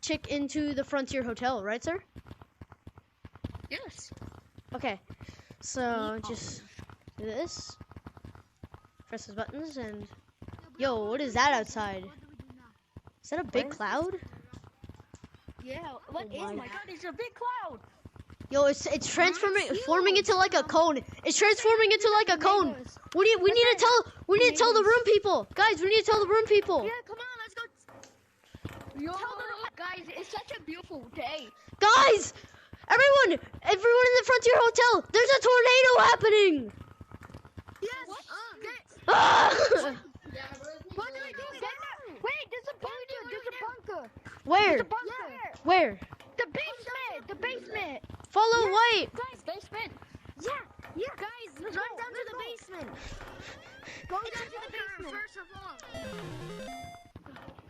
check into the Frontier Hotel, right, sir? Yes. Okay. So just do this. Press those buttons and yo, what is that outside? Is that a big cloud? Yeah. What is? my My God, it's a big cloud. Yo, it's forming into like a cone. It's transforming into like a cone. We need to tell the room people. Guys, we need to tell the room people. Yeah, come on, let's go. Yo, guys, it's such a beautiful day. Guys, everyone in the Frontier Hotel, there's a tornado happening. Yes. Ah! What do we do? Wait, there's a bunker. There's a bunker. Where? There's a bunker. Where? The basement. The basement. Follow White. Guys, basement. Yeah. Guys, let's run down to the basement. Go down to the basement. First of all.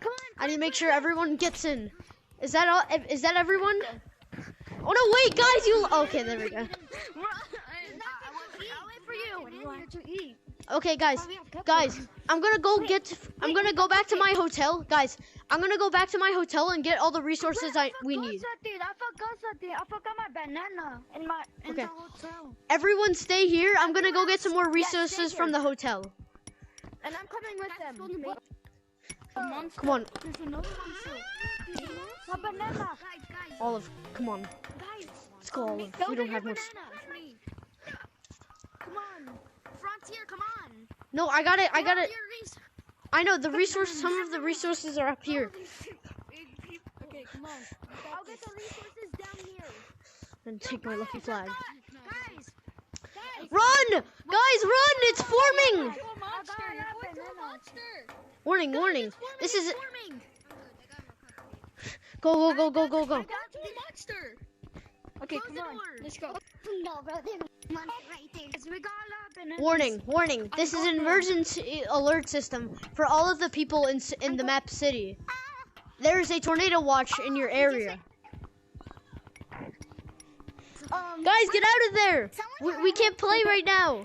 Come on. I need to make sure everyone gets in. Is that all? Is that everyone? Oh no! Wait, guys, Okay, there we go. I'll wait for you. When you want to eat. Okay, guys, I'm gonna go back to my hotel, guys. I'm gonna go back to my hotel and get all the resources we need. I forgot my banana in the hotel. Everyone, stay here. I'm gonna go get some more resources from the hotel. And I'm coming with them. Come on, There's another monster. My banana. Guys. Olive. Come on, Guys. let's go, Olive. We don't have much. Come on. Frontier, come on. No, I got it. I know the resources. Some of the resources are up here. Okay, come on. I'll get the resources down here. And take my lucky flag. Guys. Run! Guys, run! It's forming! Warning, warning. This is... Go. I got to the monster. Okay, come on. Let's go. Warning. This is an emergency alert system for all of the people in the map city. There is a tornado watch in your area. Guys, get out of there! We can't play right now.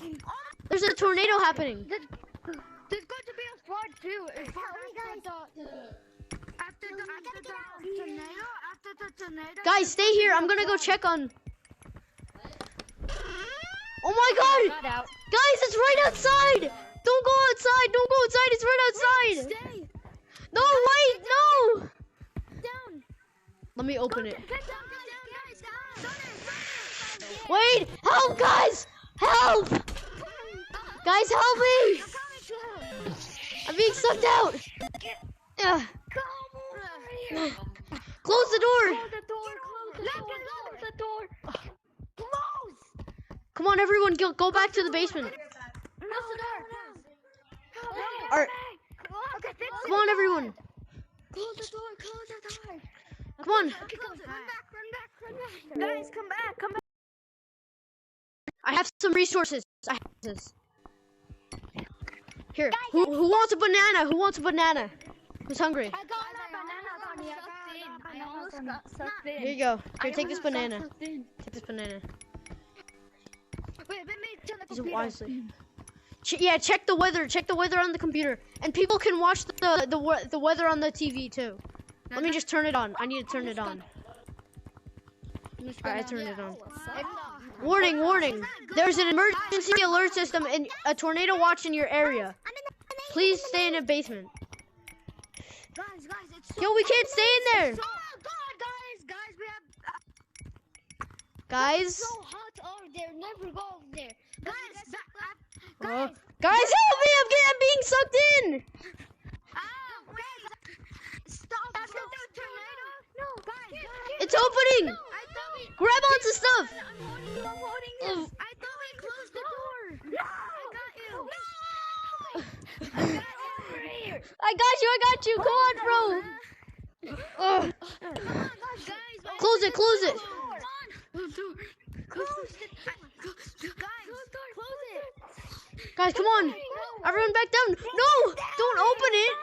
There's a tornado happening. There's going to be a flood too. After the tornado. Guys, stay here. I'm gonna go check on... Oh my god! Guys, it's right outside! Don't go outside! Don't go outside! It's right outside! Stay. No, wait! No! Down. Let me open it. Get down, guys. Wait! Help, guys! Help! Guys, help me! I'm being sucked out! Ugh. Close the door! Close the door. Close. Come on, everyone, go back to the basement. Close the door. Alright. Come on, everyone. Close the door. Come on. Okay, close it. Run back. Guys, come back. I have some resources. I have this. Here. Who wants a banana? Who wants a banana? Who's hungry? I got a banana. I almost got sucked in. Here you go. Here, take this banana. Take this banana. Wait, let me turn the Use it computer. wisely. Yeah, check the weather. Check the weather on the computer, and people can watch the weather on the TV too. Let me just turn it on. I need to turn it on. Alright, I turned it on. Warning. There's an emergency alert system and a tornado watch in your area. Please stay in the basement. Guys, it's so Yo, we can't stay in there. so God, guys, we have Guys. it's so hot over there. Never go over there. Oh. Guys, help me! I'm being sucked in. Wait. Stop. After the tornado. No, guys. It's opening. Grab onto stuff. I'm holding this. I thought we closed the door. No. I got you. I got over here. I got you. Come on, bro. Ugh. Come on, guys. Close it. Close it. Guys, come on. Everyone back down. No, don't open it.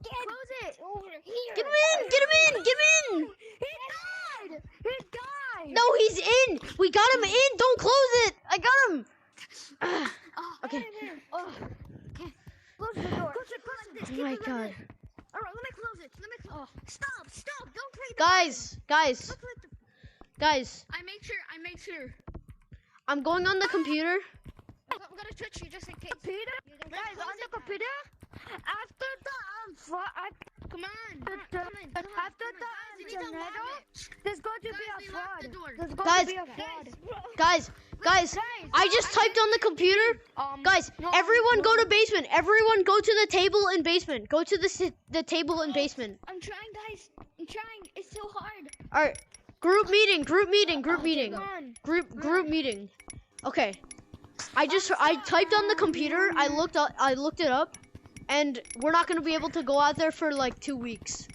Close it. Over here. Get him in. He died. No, he's in. We got him in. Don't close it. I got him. Okay. Okay. Close the door. Close it. Oh my god. Alright, let me close it. Oh, stop! Don't click the Guys. button. Don't click the... Guys. I make sure. I'm going on the computer. I'm gonna touch you just in case. Computer? Guys, on the computer? After the come on. After the tornado, there's going to be a fraud. There's going to be a fraud. Guys, I just typed on the computer. Guys, everyone go to basement. Everyone go to the table in basement. Go to the table in basement. I'm trying, guys. I'm trying. It's so hard. All right. Group meeting. Group meeting. Okay. I typed on the computer. I looked it up, and we're not gonna be able to go out there for like 2 weeks.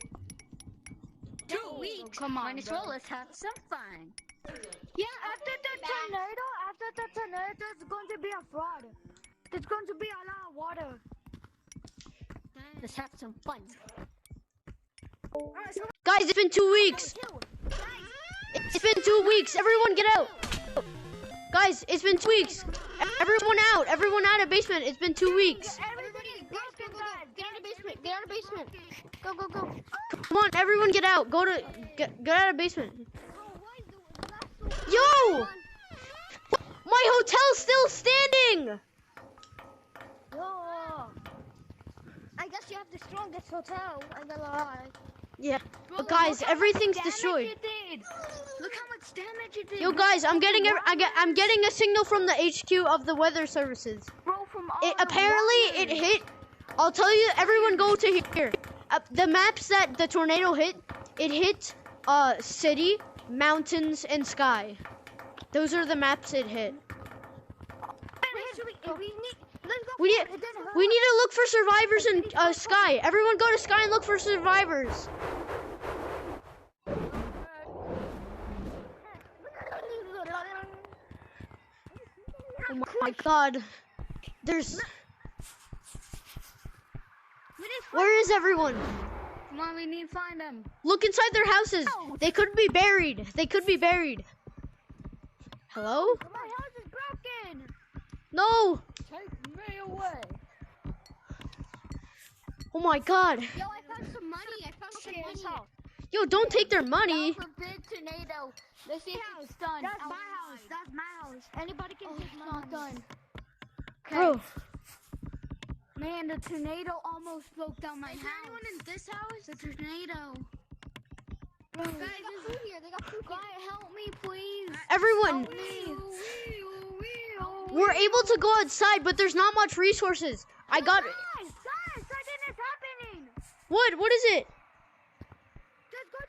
2 weeks? Come on, let's have some fun. Yeah, after the tornado, there's going to be a flood. There's going to be a lot of water. Let's have some fun. Guys, it's been 2 weeks. It's been 2 weeks. Everyone get out. Guys, it's been 2 weeks. Everyone out. Everyone out of basement. It's been 2 weeks. Everybody, get out of basement. Get out of basement. Go. Come on, everyone get out. Get out of basement. Yo! My hotel's still standing. Yo. I guess you have the strongest hotel. I'm gonna lie. Yeah. But guys, everything's destroyed. Look how much damage it did. Yo guys, I'm getting a signal from the HQ of the weather services. Bro, from all Apparently it hit. I'll tell you, everyone go to here. The maps that the tornado hit, it hit city, mountains, and sky. Those are the maps it hit. We need to look for survivors in sky. Everyone go to sky and look for survivors. Oh my god. Where is everyone? Come on, we need to find them. Look inside their houses. They could be buried. Hello? My house is broken. No. Take me away. Oh my god. Yo, I found some money. Yo, don't take their money. That was a big tornado. Let's see if it's done. That's my house. Anybody can take my house. Done. Bro. Man, the tornado almost broke down my house. Is anyone in this house? The tornado. Guys, there's food here. They got food. Guys, help me, please. Everyone. Help me. We're able to go outside, but there's not much resources. I got it. Guys, something is happening. What is it? There's going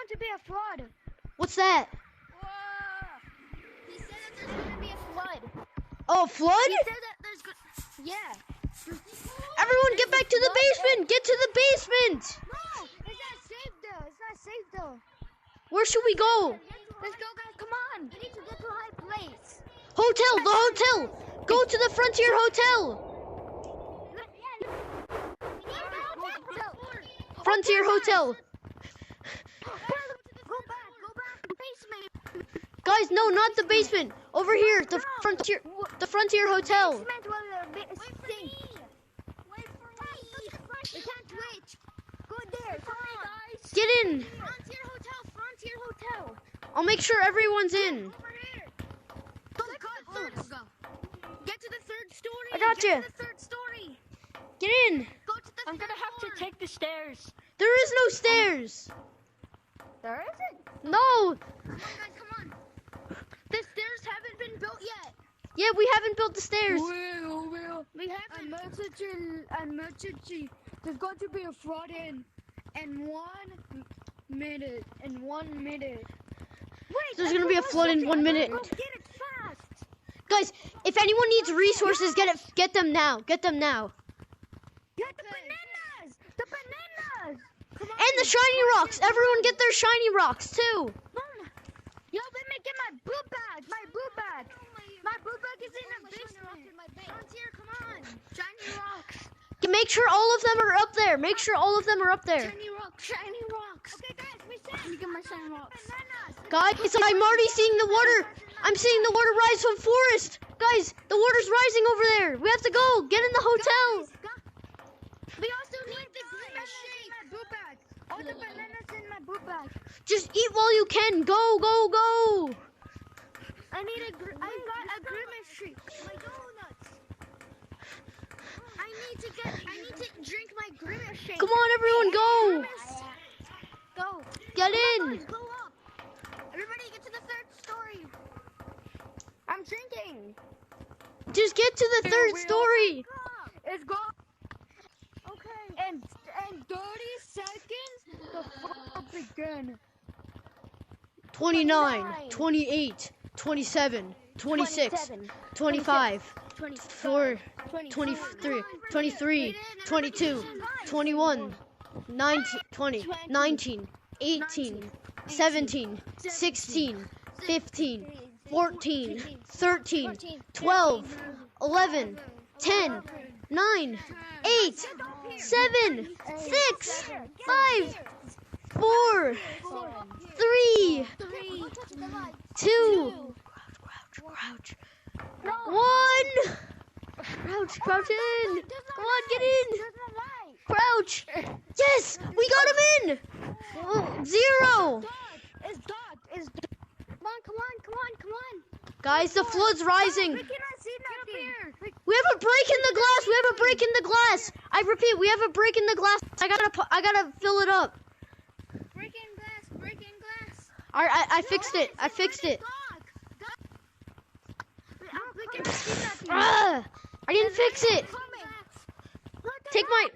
to be a flood. What's that? He said that there's going to be a flood. Oh, flood? He said that there's yeah. Everyone get back to the basement. Get to the basement. No, it's not safe though. Where should we go? Let's go, guys. Come on. We need to get to a high place. The hotel. Go to the Frontier Hotel. Frontier Hotel. Go back. Basement. Guys, no, not the basement. Over here, the Frontier Hotel. Basement will stink. Wait for me. We can't switch. Go there. Come on, guys. Get in. Frontier Hotel. I'll make sure everyone's in. Over here. Go. Get to the third story. I got you. Get to the third story. Get in. Go to the I'm gonna have to take the stairs. There is no stairs. There isn't. No. Guys, come on. The stairs haven't been built yet. Yeah, we haven't built the stairs. We haven't. Emergency. There's going to be a flood in 1 minute. Wait. There's gonna be a flood in 1 minute. Go get it fast. Guys, if anyone needs resources, get them now. Get the bananas. Come on. And the shiny rocks. Everyone get their shiny rocks too. Yo, let me get my blue bag. My blue bag is in the basement. Frontier, come on. Shiny rocks. Make sure all of them are up there. Shiny rocks. Okay, guys, we said. Let me get my shiny rocks. Guys, I'm already seeing the water. I'm seeing the water rise from forest. Guys, the water's rising over there. We have to go. Get in the hotel. We also need the green machine. All the bananas in my boot bag. Just eat while you can. Go, go, go. I got a grimace tree. My donuts. I need to drink my grimace shake. Come on, everyone, go. Go. Get in. Go up. Everybody get to the 3rd story. I'm drinking. Just get to the 3rd story. It's gone. Okay. And 30 seconds, the fuck begin. 29, 28, 27, 26, 25, 24, 23, 23, 22, 21, 19, 20, 19, 18, 17, 16, 15, 14, 13, 12, 11, 10, 9, 8, 7, 6, 5, 4, 3, 2, crouch, 1. Crouch in. Come on, get in. Crouch. Yes, we got him in. 0. It's dark. Come on. Guys, the flood's rising. We cannot see nothing. We have a break in the glass. I repeat, we have a break in the glass. I gotta fill it up. Break in glass. Alright, I fixed it. We cannot see nothing. I didn't fix it. Take my...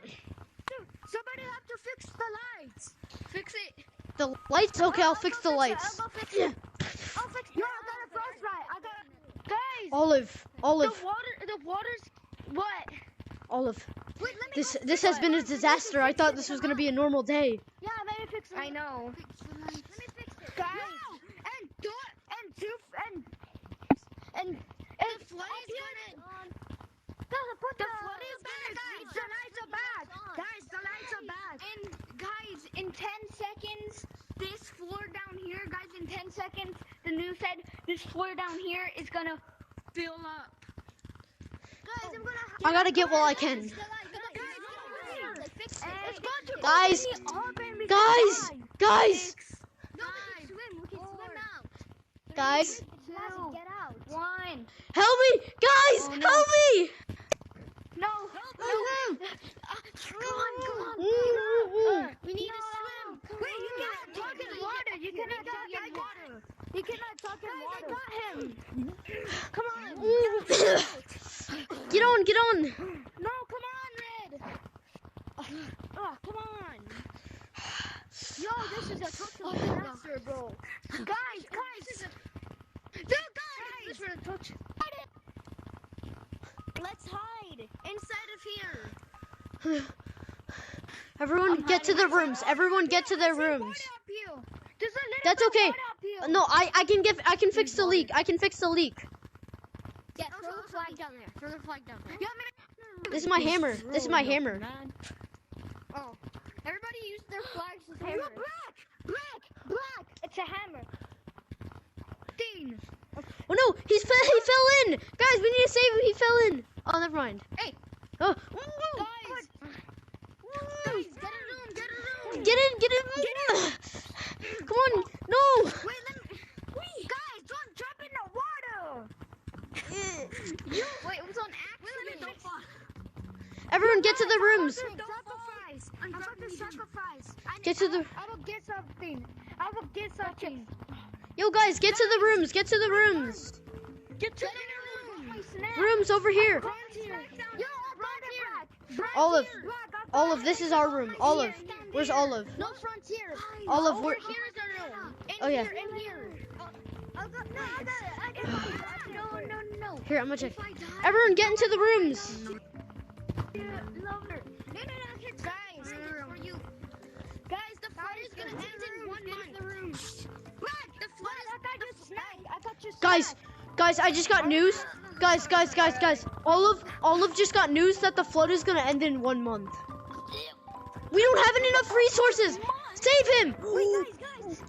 Somebody have to fix the lights. Fix it. The lights? Okay, I'll fix the lights. I'll fix it. Yo, I got a frostbite. Guys. Olive. The water's what? Olive. Wait, let me This has been a disaster. I thought this was gonna be a normal day. Yeah, let me fix it. I know. Let me fix it. Guys. And the flood is gonna. The flood is gonna. Guys, the lights are back. Guys, the lights are back. And guys, in 10 seconds, this floor down here, guys, in 10 seconds, the news said this floor down here is gonna fill up. Guys, I gotta get while I can. Guys. Guys. Get out. 1. Help me! Guys! Help me! No. Come on. We need to swim. Wait, you cannot talk in water. You cannot talk in water. You cannot talk in water. I got him. Come on. Get on. No, come on, Red. Oh, come on. Yo, this is a total disaster, bro. Guys. This is a touch. Let's hide inside of here. Everyone get to their rooms. Everyone get to their rooms. That's okay. No, I can fix the leak. I can fix the leak. Yeah, throw the flag down there. This is my hammer. Oh. Everybody use their flags as hammers. Black. It's a hammer. Dean. Oh no, he fell in. Guys, we need to save him. He fell in. Oh, never mind. Hey. Oh. Guys, Get in. Come on. No. Wait, guys, don't jump in the water. Wait, it was on accident. Everyone get to the rooms. I'm about to sacrifice. Get to the... I will get something. Yo, guys, get to the rooms. Get to the rooms. Get to the room. Rooms over here. Olive. Olive, this is our room. Olive. Where's Olive? No frontier. Olive, where... Here's our room. Oh, yeah. In here. No. Here, I'm gonna check. Everyone get into the rooms. Guys, the flood is gonna end in 1 month. The flood is Guys, I just got news. Guys. Olive just got news that the flood is gonna end in 1 month. We don't have enough resources. Save him. Wait, guys.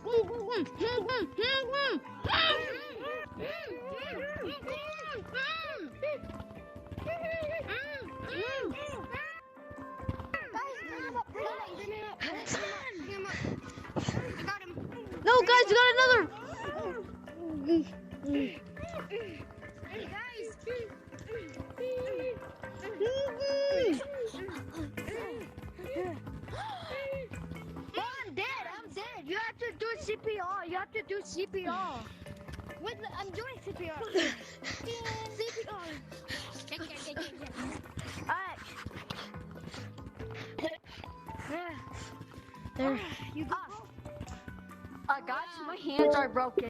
guys, got another. Hey guys. I'm dead. You have to do CPR. You have to do CPR. Wait, I'm doing CPR. CPR. Alright. There. Guys, my hands are broken.